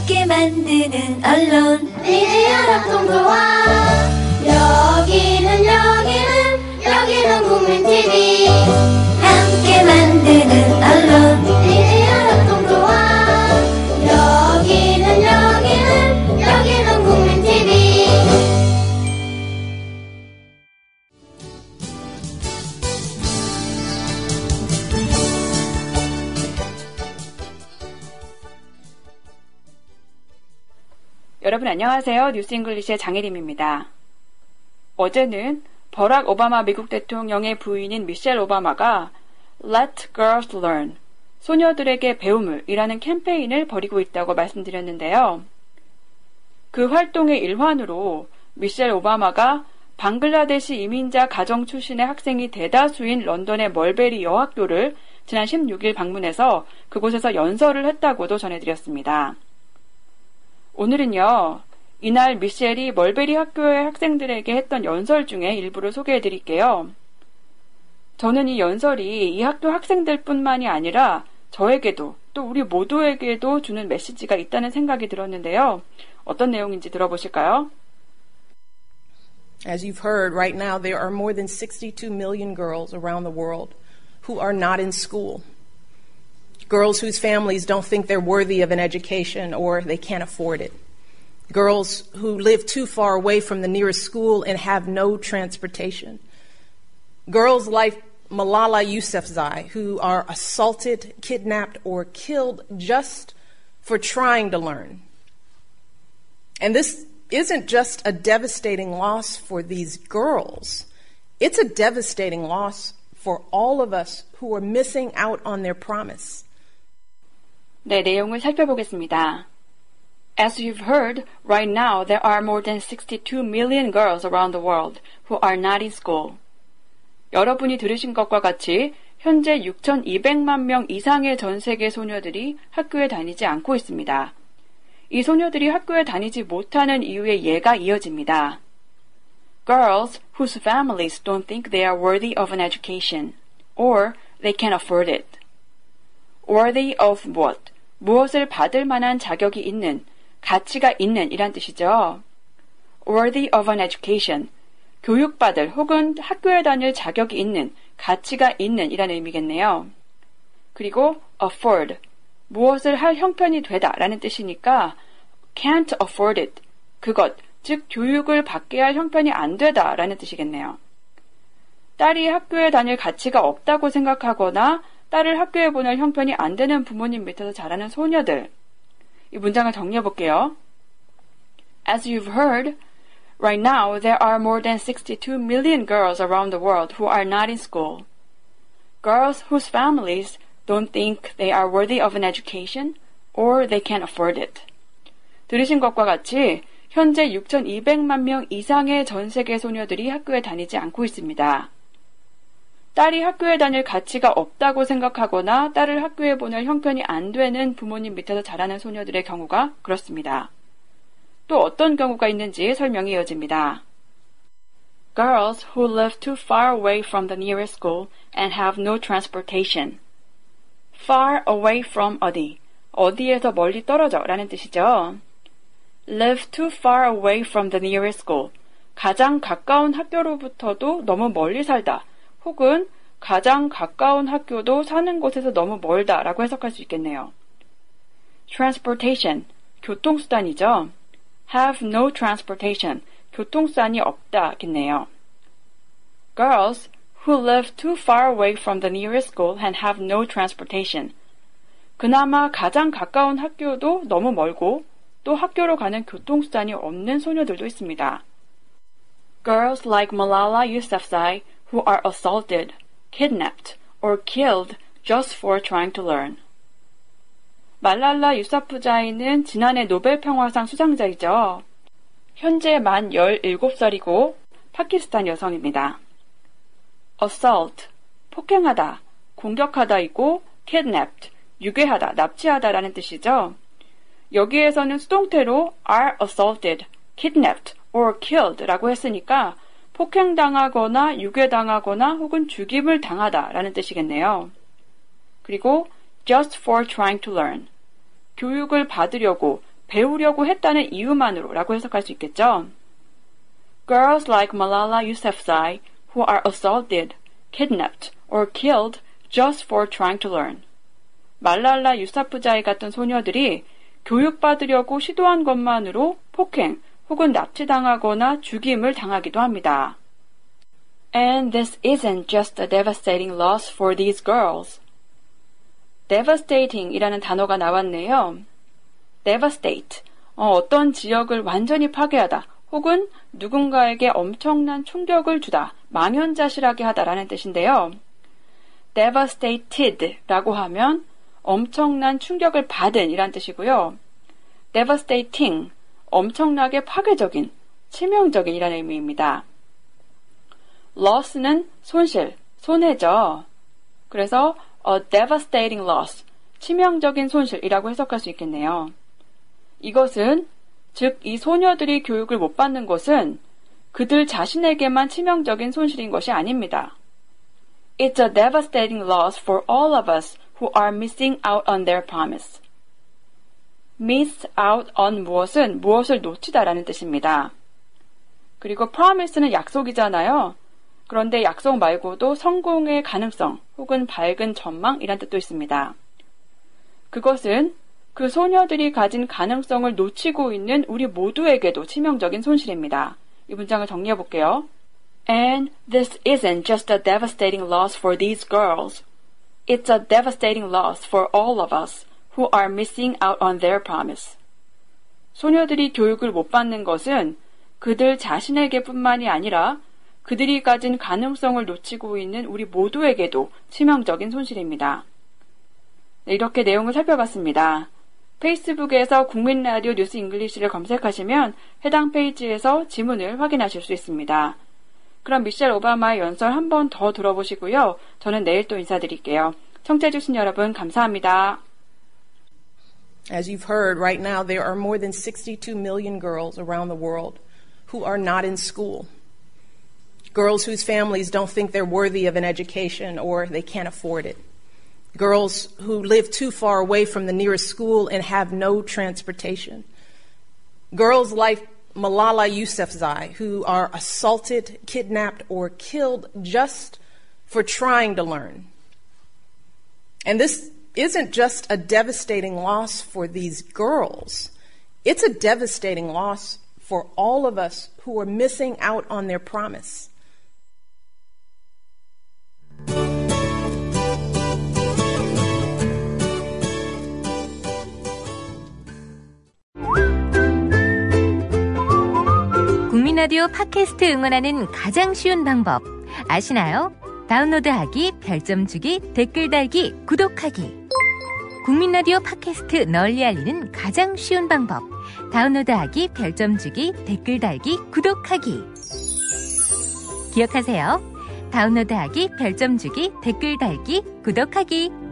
함께 만드는 언론 미디어 협동조합 여기는 국민TV 함께 만드는 언론 미디어 협동조합 여기는 국민TV 여러분 안녕하세요. 뉴스잉글리시의 장혜림입니다. 어제는 버락 오바마 미국 대통령의 부인인 미셸 오바마가 Let Girls Learn, 소녀들에게 배움을 이라는 캠페인을 벌이고 있다고 말씀드렸는데요. 그 활동의 일환으로 미셸 오바마가 방글라데시 이민자 가정 출신의 학생이 대다수인 런던의 멀베리 여학교를 지난 16일 방문해서 그곳에서 연설을 했다고도 전해드렸습니다. 오늘은요, 이날 미셸이 멀베리 학교의 학생들에게 했던 연설 중에 일부를 소개해드릴게요. 저는 이 연설이 이 학교 학생들뿐만이 아니라 저에게도 또 우리 모두에게도 주는 메시지가 있다는 생각이 들었는데요. 어떤 내용인지 들어보실까요? As you've heard, right now there are more than 62 million girls around the world who are not in school. Girls whose families don't think they're worthy of an education or they can't afford it. Girls who live too far away from the nearest school and have no transportation. Girls like Malala Yousafzai who are assaulted, kidnapped, or killed just for trying to learn. And this isn't just a devastating loss for these girls. It's a devastating loss for all of us who are missing out on their promise. 네, 내용을 살펴보겠습니다. As you've heard, right now there are more than 62 million girls around the world who are not in school. 여러분이 들으신 것과 같이 현재 6,200만 명 이상의 전 세계 소녀들이 학교에 다니지 않고 있습니다. 이 소녀들이 학교에 다니지 못하는 이유의 예가 이어집니다. Girls whose families don't think they are worthy of an education, or they can't afford it. Worthy of what? 무엇을 받을 만한 자격이 있는, 가치가 있는 이란 뜻이죠. Worthy of an education, 교육받을 혹은 학교에 다닐 자격이 있는, 가치가 있는 이란 의미겠네요. 그리고 afford, 무엇을 할 형편이 되다 라는 뜻이니까 can't afford it, 그것, 즉 교육을 받게 할 형편이 안 되다 라는 뜻이겠네요. 딸이 학교에 다닐 가치가 없다고 생각하거나 딸을 학교에 보낼 형편이 안 되는 부모님 밑에서 자라는 소녀들. 이 문장을 정리해 볼게요. As you've heard, right now there are more than 62 million girls around the world who are not in school. Girls whose families don't think they are worthy of an education or they can't afford it. 들으신 것과 같이 현재 6,200만 명 이상의 전 세계 소녀들이 학교에 다니지 않고 있습니다. 딸이 학교에 다닐 가치가 없다고 생각하거나 딸을 학교에 보낼 형편이 안 되는 부모님 밑에서 자라는 소녀들의 경우가 그렇습니다. 또 어떤 경우가 있는지 설명이 이어집니다. Girls who live too far away from the nearest school and have no transportation. Far away from 어디, 어디에서 멀리 떨어져 라는 뜻이죠. Live too far away from the nearest school. 가장 가까운 학교로부터도 너무 멀리 살다. 혹은 가장 가까운 학교도 사는 곳에서 너무 멀다 라고 해석할 수 있겠네요. Transportation, 교통수단이죠. Have no transportation, 교통수단이 없다겠네요. Girls who live too far away from the nearest school and have no transportation. 그나마 가장 가까운 학교도 너무 멀고 또 학교로 가는 교통수단이 없는 소녀들도 있습니다. Girls like Malala Yousafzai who are assaulted, kidnapped, or killed just for trying to learn. 말랄라 유사프자이는 지난해 노벨 평화상 수상자이죠. 현재 만 17살이고 파키스탄 여성입니다. assault, 폭행하다, 공격하다이고 kidnapped, 유괴하다, 납치하다라는 뜻이죠. 여기에서는 수동태로 are assaulted, kidnapped, or killed라고 했으니까 폭행당하거나 유괴당하거나 혹은 죽임을 당하다라는 뜻이겠네요. 그리고 just for trying to learn, 교육을 받으려고 배우려고 했다는 이유만으로라고 해석할 수 있겠죠. Girls like Malala Yousafzai who are assaulted, kidnapped, or killed just for trying to learn. 말랄라 유사프자이 같은 소녀들이 교육받으려고 시도한 것만으로 폭행 혹은 납치당하거나 죽임을 당하기도 합니다. And this isn't just a devastating loss for these girls. devastating 이라는 단어가 나왔네요. devastate, 어떤 지역을 완전히 파괴하다 혹은 누군가에게 엄청난 충격을 주다, 망연자실하게 하다라는 뜻인데요. devastated라고 하면 엄청난 충격을 받은 이란 뜻이고요. devastating, 엄청나게 파괴적인, 치명적인 이란 의미입니다. loss는 손실, 손해죠. 그래서 a devastating loss, 치명적인 손실이라고 해석할 수 있겠네요. 이것은 즉 이 소녀들이 교육을 못 받는 것은 그들 자신에게만 치명적인 손실인 것이 아닙니다. It's a devastating loss for all of us who are missing out on their promise. miss out on 무엇은 무엇을 놓치다라는 뜻입니다. 그리고 promise는 약속이잖아요. 그런데 약속 말고도 성공의 가능성 혹은 밝은 전망이란 뜻도 있습니다. 그것은 그 소녀들이 가진 가능성을 놓치고 있는 우리 모두에게도 치명적인 손실입니다. 이 문장을 정리해 볼게요. And this isn't just a devastating loss for these girls. It's a devastating loss for all of us who are missing out on their promise. 소녀들이 교육을 못 받는 것은 그들 자신에게뿐만이 아니라 그들이 가진 가능성을 놓치고 있는 우리 모두에게도 치명적인 손실입니다. 네, 이렇게 내용을 살펴봤습니다. 페이스북에서 국민라디오 뉴스 잉글리시를 검색하시면 해당 페이지에서 지문을 확인하실 수 있습니다. 그럼 미셸 오바마의 연설 한 번 더 들어보시고요. 저는 내일 또 인사드릴게요. 청취해주신 여러분 감사합니다. As you've heard, right now there are more than 62 million girls around the world who are not in school. Girls whose families don't think they're worthy of an education or they can't afford it. Girls who live too far away from the nearest school and have no transportation. Girls like Malala Yousafzai who are assaulted, kidnapped, or killed just for trying to learn. And this isn't just a devastating loss for these girls. It's a devastating loss for all of us who are missing out on their promise. 국민라디오 팟캐스트 응원하는 가장 쉬운 방법 아시나요? 다운로드하기, 별점 주기, 댓글 달기, 구독하기. 국민라디오 팟캐스트 널리 알리는 가장 쉬운 방법. 다운로드하기, 별점 주기, 댓글 달기, 구독하기. 기억하세요. 다운로드하기, 별점 주기, 댓글 달기, 구독하기.